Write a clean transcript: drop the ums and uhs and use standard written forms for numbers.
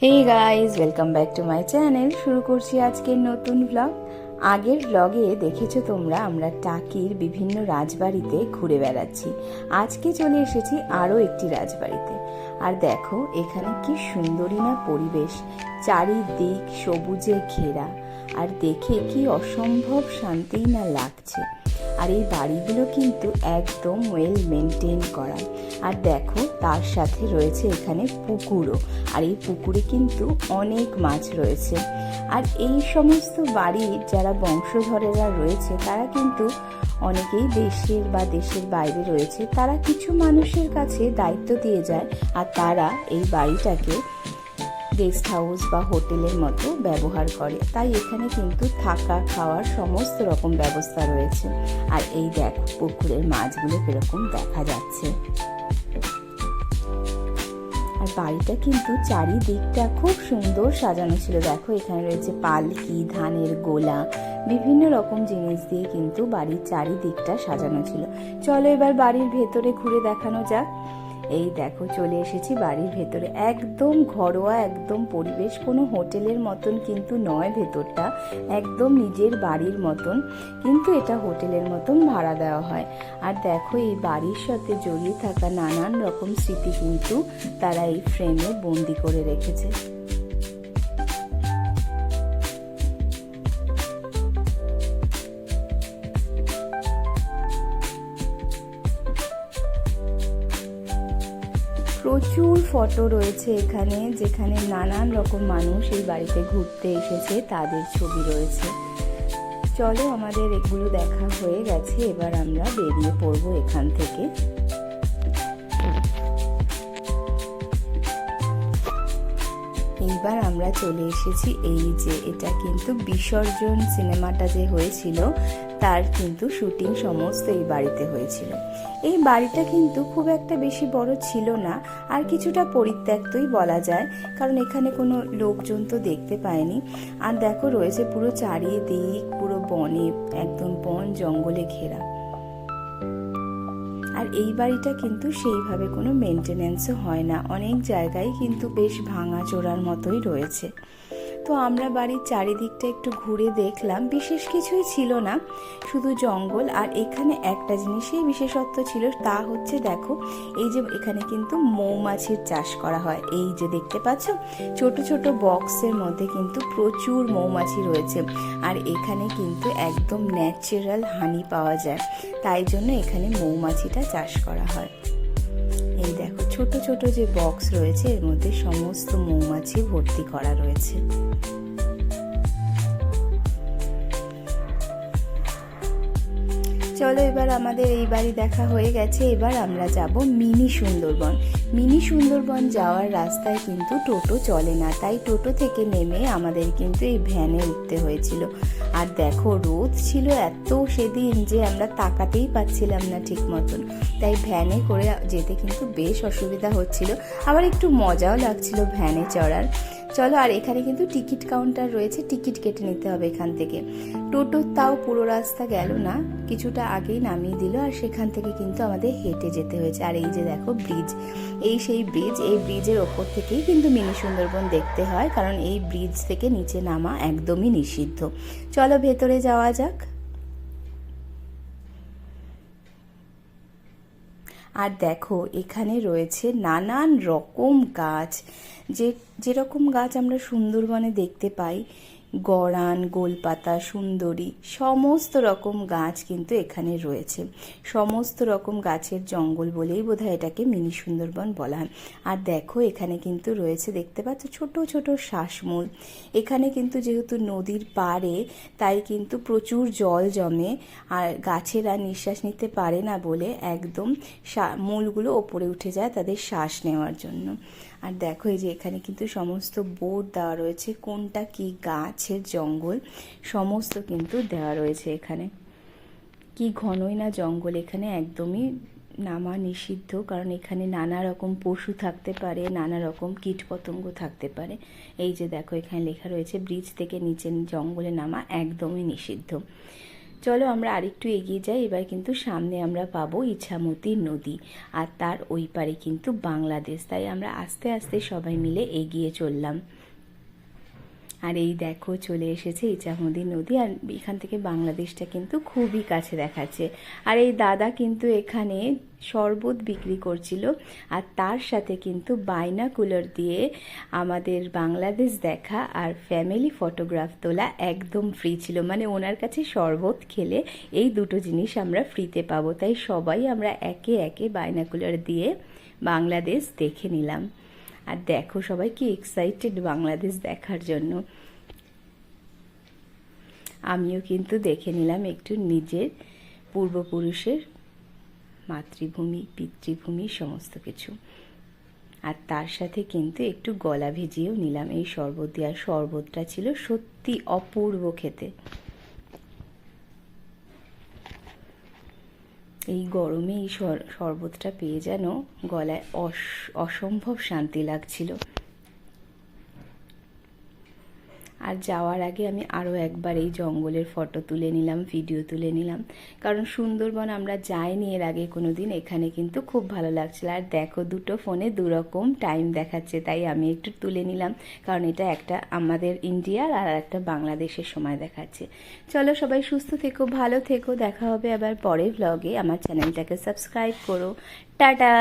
Hey guys, welcome back to my channel. শুরু করছি আজকের নতুন ব্লগ। আগের ব্লগে দেখেছো তোমরা আমরা টাকির বিভিন্ন রাজবাড়িতে ঘুরে বেড়াচ্ছি। আজকে চলে এসেছি আরও একটি রাজবাড়িতে। আর দেখো এখানে কি সুন্দরী না পরিবেশ, চারিদিক সবুজে ঘেরা, আর দেখে কি অসম্ভব শান্তি না লাগছে। আর এই বাড়িগুলো কিন্তু একদম ওয়েল মেনটেন করা। আর দেখো তার সাথে রয়েছে এখানে পুকুরও, আর এই পুকুরে কিন্তু অনেক মাছ রয়েছে। আর এই সমস্ত বাড়ির যারা বংশধরেরা রয়েছে তারা কিন্তু অনেকেই দেশের বা দেশের বাইরে রয়েছে, তারা কিছু মানুষের কাছে দায়িত্ব দিয়ে যায়, আর তারা এই বাড়িটাকে গেস্ট হাউস বা হোটেলের মতো ব্যবহার করে। তাই এখানে কিন্তু থাকা খাওয়ার সমস্ত রকম ব্যবস্থা রয়েছে। আর এই দেখো পুকুরের মাছগুলো কিরকম দেখা যাচ্ছে। আর বাড়িটা কিন্তু চারিদিকটা খুব সুন্দর সাজানো ছিল। দেখো এখানে রয়েছে পালকি, ধানের গোলা, বিভিন্ন রকম জিনিস দিয়ে কিন্তু বাড়ির চারিদিকটা সাজানো ছিল। চলো এবার বাড়ির ভেতরে ঘুরে দেখানো যাক। এই দেখো চলে এসেছি বাড়ির ভেতরে। একদম ঘরোয়া একদম পরিবেশ, কোনো হোটেলের মতন কিন্তু নয়, ভেতরটা একদম নিজের বাড়ির মতন, কিন্তু এটা হোটেলের মতন ভাড়া দেওয়া হয়। আর দেখো এই বাড়ির সাথে জড়িয়ে থাকা নানান রকম স্মৃতি কিন্তু তারা এই ফ্রেমে বন্দি করে রেখেছে। প্রচুর ফটো রয়েছে এখানে, যেখানে নানান রকম মানুষ এই বাড়িতে ঘুরতে এসেছে তাদের ছবি রয়েছে। চলো আমাদের এগুলো দেখা হয়ে গেছে, এবার আমরা বেরিয়ে পড়বো এখান থেকে। এইবার আমরা চলে এসেছি, এই যে এটা কিন্তু বিসর্জন সিনেমাটা যে হয়েছিল তার কিন্তু শুটিং সমস্ত এই বাড়িতে হয়েছিল। এই বাড়িটা কিন্তু খুব একটা বেশি বড় ছিল না, আর কিছুটা পরিত্যক্তই বলা যায়, কারণ এখানে কোনো লোকজন তো দেখতে পায়নি। আর দেখো রয়েছে পুরো চারিদিক পুরো বনে, একদম বন জঙ্গলে ঘেরা। আর এই বাড়িটা কিন্তু সেইভাবে কোনো মেনটেনেন্সও হয় না, অনেক জায়গায় কিন্তু বেশ ভাঙাচোরার মতোই রয়েছে। তো আমরা বাড়ির চারিদিকটা একটু ঘুরে দেখলাম, বিশেষ কিছুই ছিল না, শুধু জঙ্গল। আর এখানে একটা জিনিসেই বিশেষত্ব ছিল, তা হচ্ছে দেখো এই যে এখানে কিন্তু মৌমাছির চাষ করা হয়। এই যে দেখতে পাচ্ছ ছোট ছোট বক্সের মধ্যে কিন্তু প্রচুর মৌমাছি রয়েছে, আর এখানে কিন্তু একদম ন্যাচারাল হানি পাওয়া যায়, তাই জন্য এখানে মৌমাছিটা চাষ করা হয়। এই দেখো ছোট ছোট যে বক্স রয়েছে এর মধ্যে সমস্ত মৌমাছি ভর্তি করা রয়েছে। চলো এবার আমাদের এই বাড়ি দেখা হয়ে গেছে, এবার আমরা যাব মিনি সুন্দরবন। মিনি সুন্দরবন যাওয়ার রাস্তায় কিন্তু টোটো চলে না, তাই টোটো থেকে নেমে আমাদের কিন্তু এই ভ্যানে উঠতে হয়েছিল। আর দেখো রোদ ছিল এত সেদিন যে আমরা তাকাতেই পাচ্ছিলাম না ঠিক মতন, তাই ভ্যানে করে যেতে কিন্তু বেশ অসুবিধা হচ্ছিল, আবার একটু মজাও লাগছিল ভ্যানে চড়ার। চলো, আর এখানে কিন্তু টিকিট কাউন্টার রয়েছে, টিকিট কেটে নিতে হবে এখান থেকে। টোটো তাও পুরো রাস্তা গেল না, কিছুটা আগেই নামিয়ে দিল, আর সেখান থেকে কিন্তু আমাদের হেঁটে যেতে হয়েছে। আর এই যে দেখো ব্রিজ, এই সেই ব্রিজ, এই ব্রিজের ওপর থেকেই কিন্তু মিনি সুন্দরবন দেখতে হয়, কারণ এই ব্রিজ থেকে নিচে নামা একদমই নিষিদ্ধ। চলো ভেতরে যাওয়া যাক। আর দেখো এখানে রয়েছে নানান রকম গাছ, যেরকম গাছ আমরা সুন্দরবনে দেখতে পাই, গরান, গোলপাতা, সুন্দরী, সমস্ত রকম গাছ কিন্তু এখানে রয়েছে। সমস্ত রকম গাছের জঙ্গল বলেই বোধহয় এটাকে মিনি সুন্দরবন বলা হয়। আর দেখো এখানে কিন্তু রয়েছে, দেখতে পাচ্ছ ছোট ছোট শ্বাসমূল। এখানে কিন্তু যেহেতু নদীর পাড়ে, তাই কিন্তু প্রচুর জল জমে, আর গাছেরা নিঃশ্বাস নিতে পারে না বলে একদম মূলগুলো ওপরে উঠে যায় তাদের শ্বাস নেওয়ার জন্য। আর দেখো এই যে এখানে কিন্তু সমস্ত বোর্ড দেওয়া রয়েছে, কোনটা কি গাছের জঙ্গল সমস্ত কিন্তু দেওয়া রয়েছে এখানে। কি ঘনই না জঙ্গল, এখানে একদমই নামা নিষিদ্ধ, কারণ এখানে নানা রকম পশু থাকতে পারে, নানা রকম কীটপতঙ্গ থাকতে পারে। এই যে দেখো এখানে লেখা রয়েছে ব্রিজ থেকে নিচে জঙ্গলে নামা একদমই নিষিদ্ধ। চলো আমরা আরেকটু এগিয়ে যাই। এবার কিন্তু সামনে আমরা পাবো ইছামতি নদী, আর তার ওই পারে কিন্তু বাংলাদেশ। তাই আমরা আস্তে আস্তে সবাই মিলে এগিয়ে চললাম। আর এই দেখো চলে এসেছে ইছামতি নদী, আর এখান থেকে বাংলাদেশটা কিন্তু খুবই কাছে দেখাচ্ছে। আর এই দাদা কিন্তু এখানে শরবত বিক্রি করছিল, আর তার সাথে কিন্তু বাইনাকুলার দিয়ে আমাদের বাংলাদেশ দেখা আর ফ্যামিলি ফটোগ্রাফ তোলা একদম ফ্রি ছিল। মানে ওনার কাছে শরবত খেলে এই দুটো জিনিস আমরা ফ্রিতে পাবো। তাই সবাই আমরা একে একে বাইনাকুলার দিয়ে বাংলাদেশ দেখে নিলাম। আর দেখো সবাই কি এক্সাইটেড বাংলাদেশ দেখার জন্য। আমিও কিন্তু দেখে নিলাম একটু নিজের পূর্বপুরুষের মাতৃভূমি, পিতৃভূমি, সমস্ত কিছু। আর তার সাথে কিন্তু একটু গলা ভিজিয়েও নিলাম এই শরবত দিয়ে। আর শরবতটা ছিল সত্যি অপূর্ব খেতে। এই গরমে এই শরবতটা পেয়ে যেন গলায় অসম্ভব শান্তি লাগছিল। আর যাওয়ার আগে আমি আরও একবার এই জঙ্গলের ফটো তুলে নিলাম, ভিডিও তুলে নিলাম, কারণ সুন্দরবন আমরা যাইনি এর আগে কোনো দিন। এখানে কিন্তু খুব ভালো লাগছিল। আর দেখো দুটো ফোনে দুরকম টাইম দেখাচ্ছে, তাই আমি একটু তুলে নিলাম, কারণ এটা একটা আমাদের ইন্ডিয়ার আর একটা বাংলাদেশের সময় দেখাচ্ছে। চলো সবাই সুস্থ থেকো, ভালো থেকো, দেখা হবে আবার পরের ভ্লগে। আমার চ্যানেলটাকে সাবস্ক্রাইব করো। টাটা।